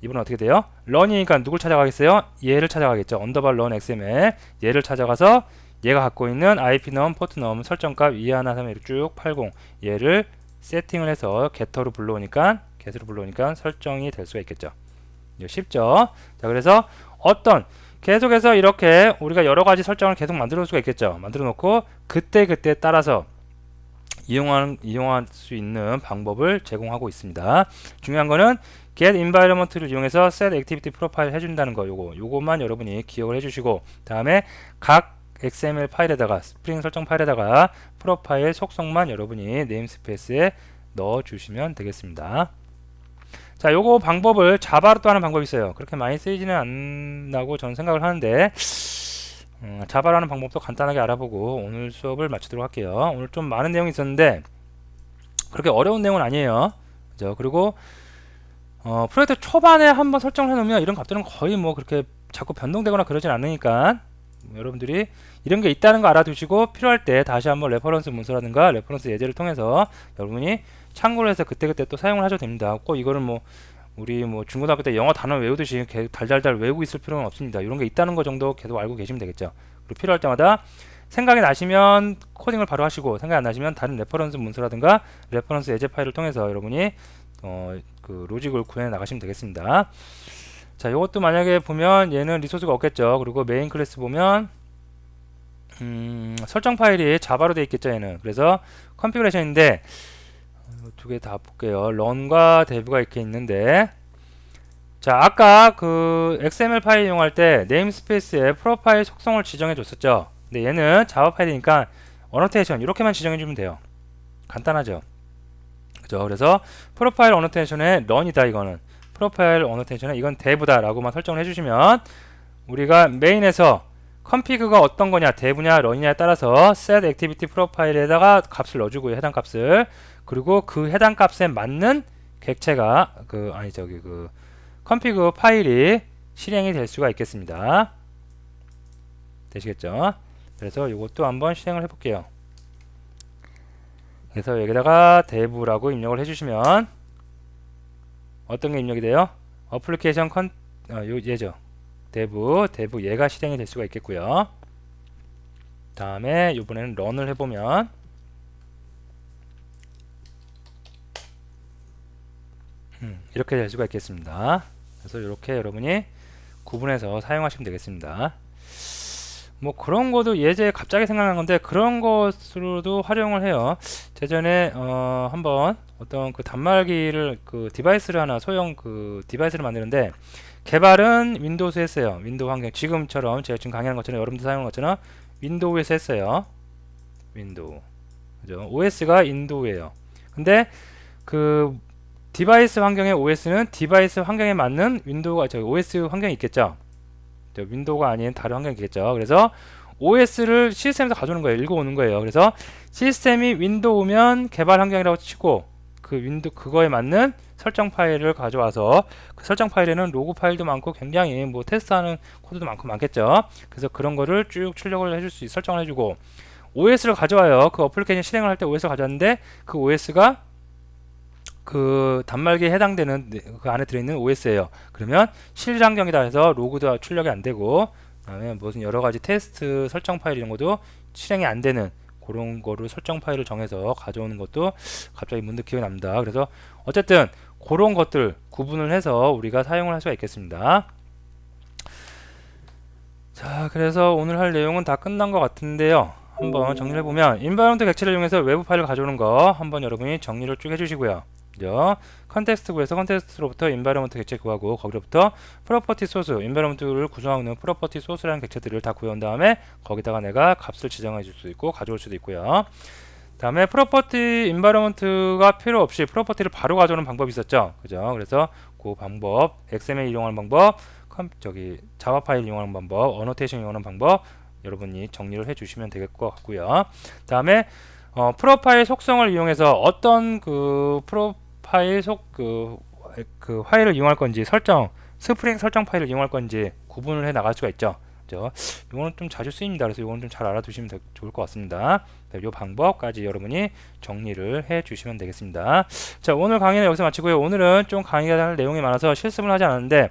이번엔 어떻게 돼요? run이니까 누굴 찾아가겠어요? 얘를 찾아가겠죠. 언더바 run xml 얘를 찾아가서 얘가 갖고 있는 IP 넘, 포트 넘, 설정값 2131 쭉 80 얘를 세팅을 해서 get터로 불러오니까 설정이 될 수가 있겠죠. 쉽죠? 자, 그래서 계속해서 이렇게 우리가 여러 가지 설정을 계속 만들어 놓을 수가 있겠죠. 만들어 놓고 그때 따라서 이용할 수 있는 방법을 제공하고 있습니다. 중요한 거는 get environment를 이용해서 set activity profile 해준다는 거, 요거만 여러분이 기억을 해주시고, 다음에 각 XML 파일에다가 스프링 설정 파일에다가 프로파일 속성만 여러분이 네임스페이스에 넣어주시면 되겠습니다. 자, 요거 방법을 자바로 또 하는 방법이 있어요. 그렇게 많이 쓰이지는 않는다고 저는 생각을 하는데 자바로 하는 방법도 간단하게 알아보고 오늘 수업을 마치도록 할게요. 오늘 좀 많은 내용이 있었는데 그렇게 어려운 내용은 아니에요. 그죠? 그리고 프로젝트 초반에 한번 설정을 해놓으면 이런 값들은 거의 뭐 그렇게 자꾸 변동되거나 그러진 않으니까 여러분들이 이런 게 있다는 거 알아두시고 필요할 때 다시 한번 레퍼런스 문서라든가 레퍼런스 예제를 통해서 여러분이 참고를 해서 그때그때 또 사용을 하셔도 됩니다. 꼭 이거를 뭐 우리 뭐 중고등학교 때 영어 단어 외우듯이 달달달 외우고 있을 필요는 없습니다. 이런 게 있다는 거 정도 계속 알고 계시면 되겠죠. 그리고 필요할 때마다 생각이 나시면 코딩을 바로 하시고 생각이 안 나시면 다른 레퍼런스 문서라든가 레퍼런스 예제 파일을 통해서 여러분이 그 로직을 구해 나가시면 되겠습니다. 자, 이것도 만약에 보면 얘는 리소스가 없겠죠. 그리고 메인 클래스 보면 설정 파일이 자바로 되어 있겠죠. 얘는 그래서 컨피그레이션인데 두 개 다 볼게요. run과 dev가 이렇게 있는데, 자, 아까 그 XML 파일 이용할 때 네임스페이스에 프로파일 속성을 지정해 줬었죠. 근데 얘는 자바 파일이니까 어노테이션 이렇게만 지정해 주면 돼요. 간단하죠. 그죠? 그래서 프로파일 어노테이션에 run이다. 이거는 프로파일 어노테이션에 이건 dev다 라고만 설정을 해주시면 우리가 메인에서 컨피그가 어떤 거냐, dev냐, run이냐에 따라서 set activity profile에다가 값을 넣어주고요. 해당 값을. 그리고 그 해당 값에 맞는 객체가 컨피그 파일이 실행이 될 수가 있겠습니다. 되시겠죠? 그래서 이것도 한번 실행을 해볼게요. 그래서 여기다가 dev라고 입력을 해주시면 어떤 게 입력이 돼요? 어플리케이션 얘죠. dev 얘가 실행이 될 수가 있겠고요. 다음에 이번에는 run을 해보면 이렇게 될 수가 있겠습니다. 그래서 이렇게 여러분이 구분해서 사용하시면 되겠습니다. 뭐 그런 것도 예제 갑자기 생각난 건데 그런 것으로도 활용을 해요. 제전에 한번 어떤 그 단말기를 그 디바이스를 하나 소형 그 디바이스를 만드는데 개발은 윈도우에서 했어요. 윈도우 환경 지금처럼 제가 지금 강의하는 것처럼 여러분들 사용하는 것처럼 윈도우에서 했어요. 윈도우 그죠? OS가 인도우예요. 근데 그 디바이스 환경의 OS는 디바이스 환경에 맞는 윈도우가 OS 환경이 있겠죠. 윈도우가 아닌 다른 환경이 있겠죠. 그래서 OS를 시스템에서 가져오는 거예요. 읽어오는 거예요. 그래서 시스템이 윈도우면 개발 환경이라고 치고 그거에 맞는 설정 파일을 가져와서 그 설정 파일에는 로그 파일도 많고 굉장히 뭐 테스트하는 코드도 많겠죠. 그래서 그런 거를 쭉 출력을 해줄 수 설정을 해주고 OS를 가져와요. 그 어플리케이션 실행을 할 때 OS를 가져왔는데 그 OS가 그 단말기에 해당되는 그 안에 들어있는 OS예요. 그러면 실 환경이다 해서 로그도 출력이 안 되고 그다음에 무슨 여러 가지 테스트 설정 파일 이런 것도 실행이 안 되는 그런 거를 설정 파일을 정해서 가져오는 것도 갑자기 문득 기억이 납니다. 그래서 어쨌든 그런 것들 구분을 해서 우리가 사용을 할 수가 있겠습니다. 자, 그래서 오늘 할 내용은 다 끝난 것 같은데요. 한번 정리를 해보면 인바이런먼트 객체를 이용해서 외부 파일을 가져오는 거 한번 여러분이 정리를 쭉 해주시고요. 컨텍스트 구에서 컨텍스트로부터 인바이런먼트 객체 구하고 거기로부터 프로퍼티 소스 인바이런먼트를 구성하고 있는 프로퍼티 소스라는 객체들을 다 구해온 다음에 거기다가 내가 값을 지정해 줄 수 있고 가져올 수도 있고요. 다음에 프로퍼티 인바이런먼트가 필요 없이 프로퍼티를 바로 가져오는 방법이 있었죠. 그죠? 그래서 그 방법 XML 이용하는 방법 자바 파일 이용하는 방법 어노테이션 이용하는 방법 여러분이 정리를 해 주시면 될 것 같고요. 다음에 프로파일 속성을 이용해서 어떤 그 프로파일 그 파일을 이용할 건지 스프링 설정 파일을 이용할 건지 구분을 해 나갈 수가 있죠. 그죠? 이거는 좀 자주 쓰입니다. 그래서 이거는 좀 잘 알아두시면 좋을 것 같습니다. 이 방법까지 여러분이 정리를 해 주시면 되겠습니다. 자, 오늘 강의는 여기서 마치고요. 오늘은 좀 강의가 할 내용이 많아서 실습을 하지 않았는데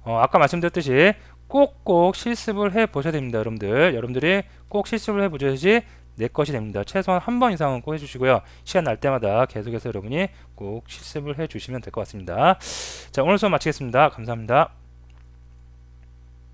아까 말씀드렸듯이 꼭꼭 실습을 해 보셔야 됩니다. 여러분들이 꼭 실습을 해 보셔야지 내 것이 됩니다. 최소한 한 번 이상은 꼭 해주시고요. 시간 날 때마다 계속해서 여러분이 꼭 실습을 해 주시면 될 것 같습니다. 자, 오늘 수업 마치겠습니다. 감사합니다.